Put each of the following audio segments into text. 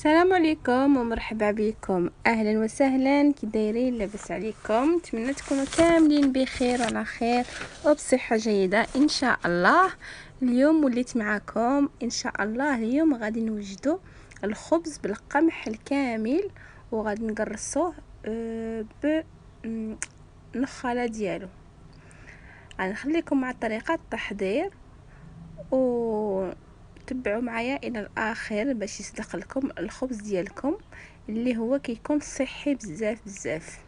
السلام عليكم ومرحبا بكم، اهلا وسهلا. كي دايرين؟ لاباس عليكم؟ نتمنى تكونوا كاملين بخير وعلى خير وبصحه جيده ان شاء الله. اليوم وليت معكم ان شاء الله. اليوم غادي نوجدوا الخبز بالقمح الكامل وغادي نقرصوه بالنخاله ديالو. غنخليكم مع طريقه التحضير تبعوا معايا الى الاخر باش يصدق لكم الخبز ديالكم اللي هو كيكون صحي بزاف.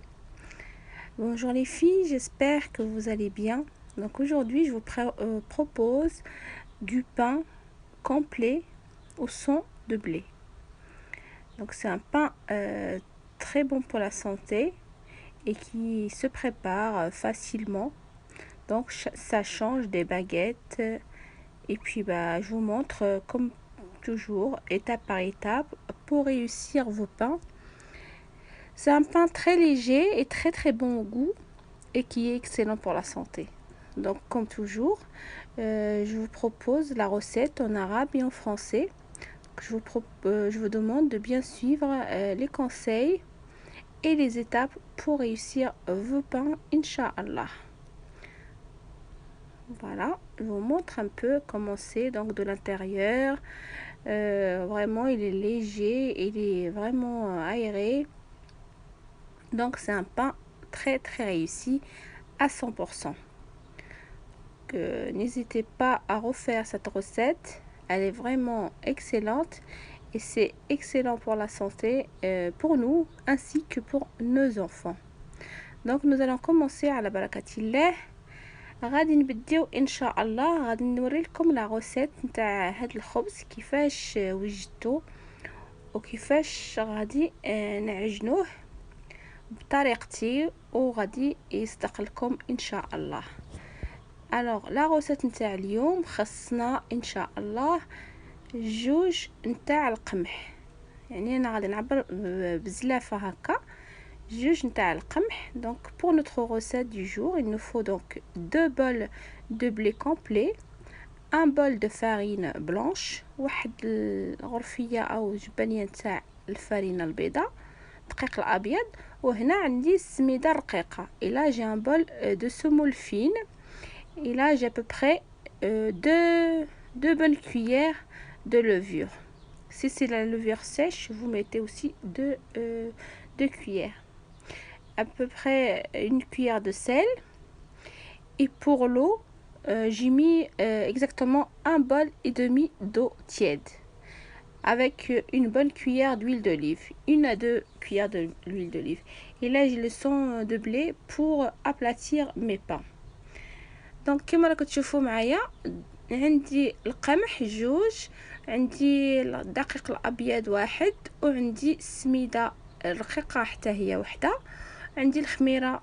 Bonjour les filles, j'espère que vous allez bien. Donc aujourd'hui je vous propose du pain complet au son de blé. Donc c'est un pain très bon pour la santé et qui se prépare facilement. Donc ça change des baguettes. Et puis je vous montre comme toujours étape par étape pour réussir vos pains. C'est un pain très léger et très bon au goût et qui est excellent pour la santé. Donc comme toujours, je vous propose la recette en arabe et en français. Je vous demande de bien suivre les conseils et les étapes pour réussir vos pains, Inch'Allah. Voilà, je vous montre un peu comment c'est donc de l'intérieur. Vraiment il est léger, il est vraiment aéré. Donc c'est un pain très réussi à 100%. N'hésitez pas à refaire cette recette, elle est vraiment excellente et c'est excellent pour la santé, pour nous ainsi que pour nos enfants. Donc nous allons commencer à la barakatillah. غادي نبداو ان شاء الله. غادي نوري لكم لا روسيت نتاع هاد الخبز كيفاش وجدته وكيفاش غادي نعجنوه بطريقتي وغادي يصدق لكم ان شاء الله. الوغ لا روسيت نتاع اليوم خصنا ان شاء الله جوج نتاع القمح، يعني انا غادي نعبر بزلافه هكا juge نتاع القمح. Donc pour notre recette du jour, il nous faut donc 2 bols de blé complet, un bol de farine blanche, واحد الغرفيه او جبانيه نتاع الفرينه البيضاء، دقيق الابيض، وهنا عندي السميده الرقيقه. الا جي un bol de semoule fine, et là j'ai à peu près deux bonnes cuillères de levure. Si c'est la levure sèche, vous mettez aussi deux cuillères. À peu près une cuillère de sel. Et pour l'eau, j'ai mis exactement un bol et demi d'eau tiède avec une bonne cuillère d'huile d'olive, 1 à 2 cuillères d'huile d'olive. Et là j'ai le son de blé pour aplatir mes pains. Donc كما راكم تشوفوا معايا عندي القمح جوج، عندي الدقيق الابيض واحد، وعندي السميده الرقيقه حتى هي وحده، عندي الخميره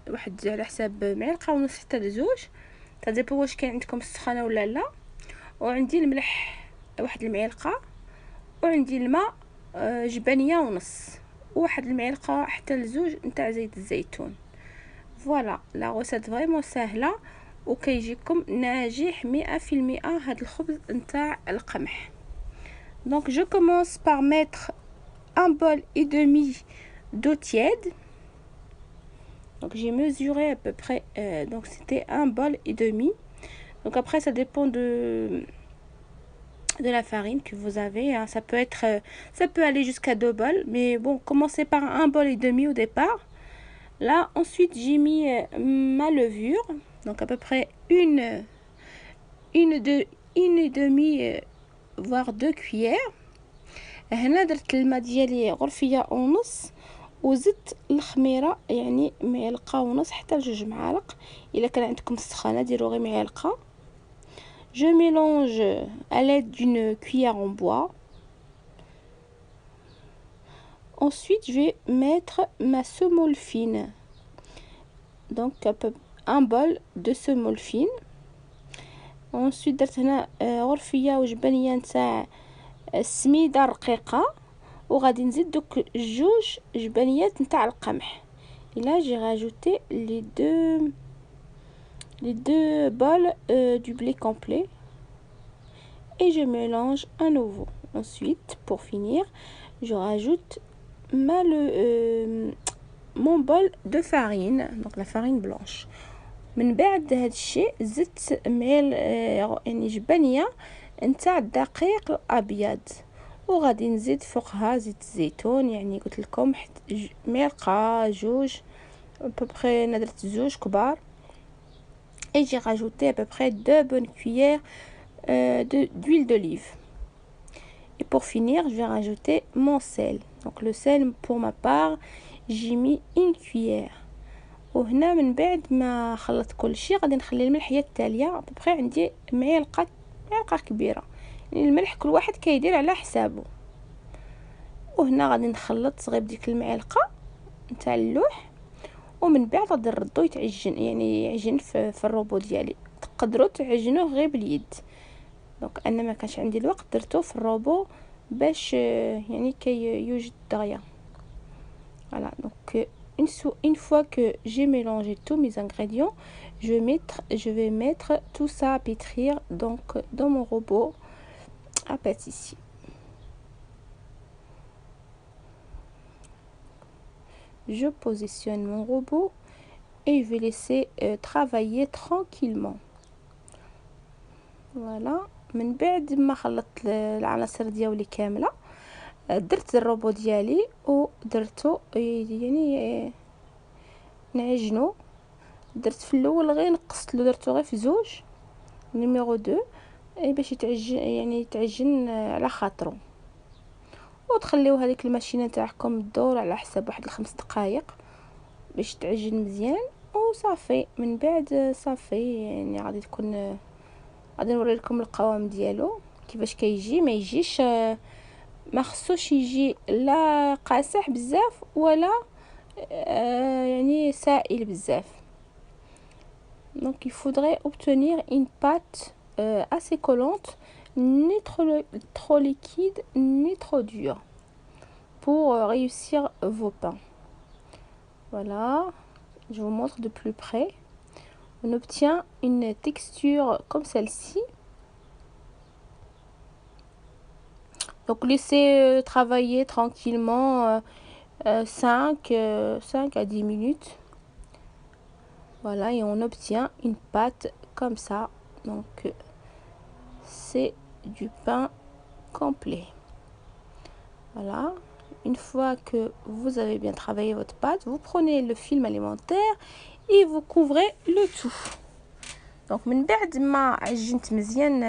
واحد على حساب معلقه ونص حتى لزوج، تديبو واش كاين عندكم السخانه ولا لا، وعندي الملح واحد المعلقه، وعندي الماء جبانيه ونص، وواحد المعلقه حتى لزوج نتاع زيت الزيتون. فوالا لا روسيت فريمون سهله وكيجيكم ناجح 100% هاد الخبز نتاع القمح. Donc je commence par mettre un bol et demi d'eau tiède. Donc j'ai mesuré à peu près, donc c'était un bol et demi. Donc après ça dépend de la farine que vous avez, hein. Ça peut aller jusqu'à 2 bols, mais bon, commencez par un bol et demi au départ. Là ensuite j'ai mis ma levure, donc à peu près une et demi voire 2 cuillères. هنا درت الماء ديالي غرفيه ونص، وزدت الخميره يعني معلقه ونص حتى لجوج معالق. الا كان عندكم السخانه ديروا غير معلقه. Je mélange à l'aide d'une cuillère en bois. Ensuite je vais mettre ma semoule fine, donc un bol de semoule fine. ensuite درت هنا غرفيه وجبانيه نتاع السميده رقيقه، وغادي نزيد دوك جوج جبانيات نتاع القمح. Et là j'ai rajouté les deux bols du blé complet et je mélange à nouveau. Ensuite pour finir je rajoute mon bol de farine, donc la farine blanche. من بعد هذا الشيء زدت معي يعني جبنيه نتاع الدقيق الابيض، وغادي نزيد فوقها زيت الزيتون، يعني قلت لكم معلقه جوج ببخي، انا درت زوج كبار. et j'ai rajouté à peu près 2 bonnes cuillères d'huile d'olive. Et pour finir, je vais rajouter mon sel. Donc le sel, pour ma part, j'ai mis une cuillère. وهنا من بعد ما خلطت كل شيء غادي نخلي الملح هي التاليه ببخي عندي معلقه كبيره، يعني الملح كل واحد كيدير على حسابه. وهنا غادي نخلط غير بديك المعلقه نتاع اللوح، ومن بعد غادي نردو يتعجن، يعني يعجن في الروبو ديالي. تقدروا تعجنوه غير باليد، دونك انا ما كانش عندي الوقت درتو في الروبو باش يعني كي يوجد دغيا. Voilà, donc une fois que j'ai mélangé tous mes ingrédients, je vais mettre tout ça à pétrir donc dans mon robot à pâtissier. Je positionne mon robot et je vais laisser travailler tranquillement. Voilà, من بعد ما خلطت العناصر ديالي كامله درت الروبو ديالي ودرتو يعني نعجنو. درت في الاول غير نقصتلو، درتو غير في زوج نيميرو 2 باش يتعجن على خاطرو، وتخليو هذيك الماشينه تاعكم تدور على حساب واحد 5 دقائق باش تعجن مزيان وصافي. من بعد صافي يعني غادي نوري لكم القوام ديالو كيفاش كيجي. ما يجيش ما خصوش يجي لا قاصح بزاف ولا يعني سائل بزاف. Donc il faudrait obtenir une pâte assez collante, ni trop liquide ni trop dure pour réussir vos pains. Voilà, je vous montre de plus près. On obtient une texture comme celle-ci. Donc laissez travailler tranquillement 5 à 10 minutes. Voilà, et on obtient une pâte comme ça. Donc c'est du pain complet. Voilà, une fois que vous avez bien travaillé votre pâte, vous prenez le film alimentaire et vous couvrez le tout. Donc من بعد ما عجنت مزيان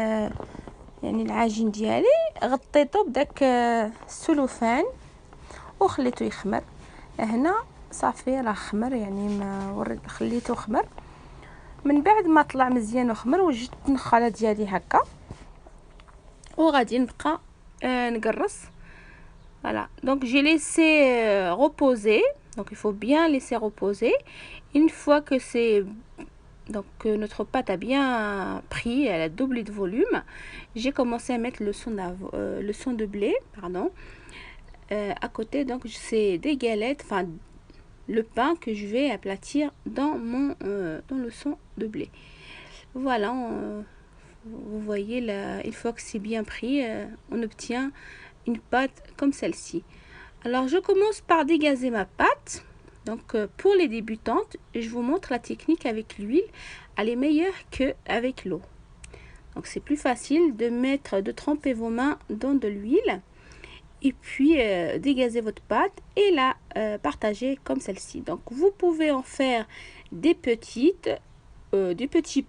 يعني العجين ديالي غطيته بداك السلوفان وخليته يخمر. هنا صافي راه خمر، يعني ما خليته خمر. من بعد ما طلع مزيان وخمر وجدت النخاله ديالي هكا وغادي نبقى نقرص. Voilà, donc j'ai laissé reposer. Donc il faut bien laisser reposer. Une fois que notre pâte a bien pris, elle a doublé de volume, j'ai commencé à mettre le son de blé, pardon, à côté. Donc c'est des galettes, enfin le pain que je vais aplatir dans le son de blé. Voilà, vous voyez là, une fois que c'est bien pris, on obtient une pâte comme celle-ci. Alors je commence par dégazer ma pâte. Donc pour les débutantes, je vous montre la technique avec l'huile. Elle est meilleure qu'avec l'eau. Donc c'est plus facile de tremper vos mains dans de l'huile et puis dégazer votre pâte et la partager comme celle-ci. Donc vous pouvez en faire des petits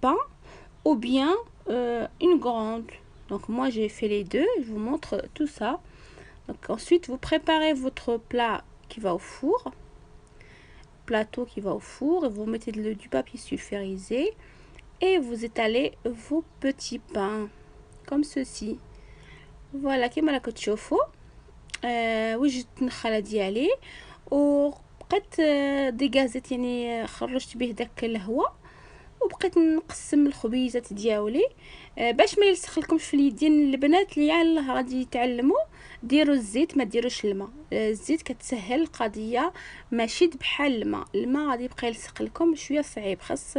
pains ou bien une grande. Donc moi j'ai fait les deux, je vous montre tout ça. Donc ensuite vous préparez votre plat qui va au four, plateau qui va au four, et vous mettez du papier sulfurisé et vous étalez vos petits pains comme ceci. Voilà, كما راكم تشوفوا وجدت النخاله ديالي وبقيت ديغازيت، يعني خرجت به داك الهواء وبقيت نقسم الخبيزات ديالي باش ما يلصق لكمش في اليدين. البنات اللي يلاه غادي يتعلموا ديروا الزيت ما ديروش الماء. الزيت كتسهل القضيه، ماشي بحال الماء غادي يبقى يلصق لكم شويه صعيب. خاص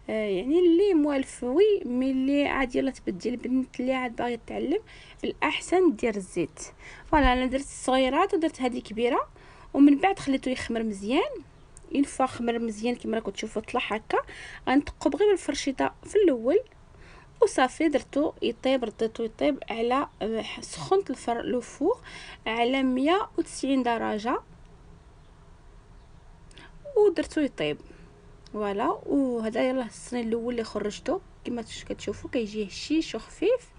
يعني اللي موالف وي، مي اللي عاد يلا تبدل البنت اللي عاد باغيه تعلم الاحسن دير الزيت. فوالا انا درت الصغيرات ودرت هذه كبيره، ومن بعد خليته يخمر مزيان. اون فوا خمر مزيان كما راكم تشوفوا طلع هكا، غنطقو غير بالفرشيطه في الاول وصافي. درتو يطيب، رديتو يطيب على سخنت لو فور على 190 درجه ودرتو يطيب. فوالا وهذا يلا الصنين الاول اللي خرجته كما كتشوفوا كيجي هشيش وخفيف.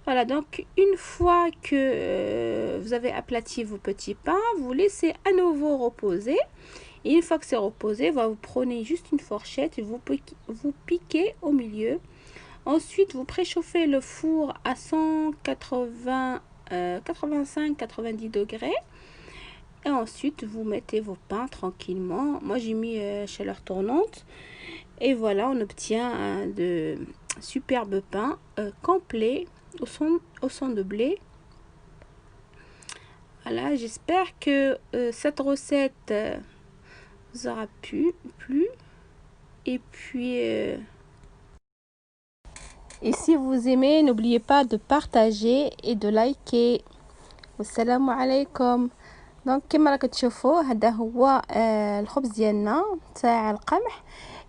Voilà, donc une fois que vous avez aplati vos petits pains, vous laissez à nouveau reposer. Et une fois que c'est reposé, vous prenez juste une fourchette et vous piquez au milieu. Ensuite, vous préchauffez le four à 85-90 degrés. Et ensuite, vous mettez vos pains tranquillement. Moi, j'ai mis chaleur tournante. Et voilà, on obtient de superbes pains complets au son de blé. Voilà, j'espère que cette recette vous aura plu. Et puis, et si vous aimez, n'oubliez pas de partager et de liker. Wassalamu alaikum. دونك كما راكم تشوفوا هذا هو الخبز ديالنا تاع القمح.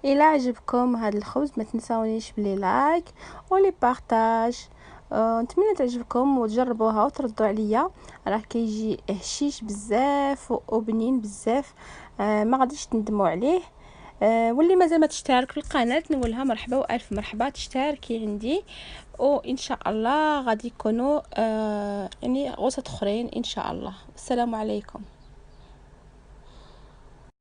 الى عجبكم هذا الخبز ما تنساونيش بلي لايك ولي بارطاج. نتمنى تعجبكم وتجربوها وتردوا عليا، راه كيجي هشيش بزاف وبنين بزاف، ما غاديش تندموا عليه. واللي مازال ما تشترك في القناه نقولها مرحبا والف مرحبا، تشتركي عندي وان شاء الله غادي يكونوا يعني غوصات اخرين ان شاء الله. السلام عليكم.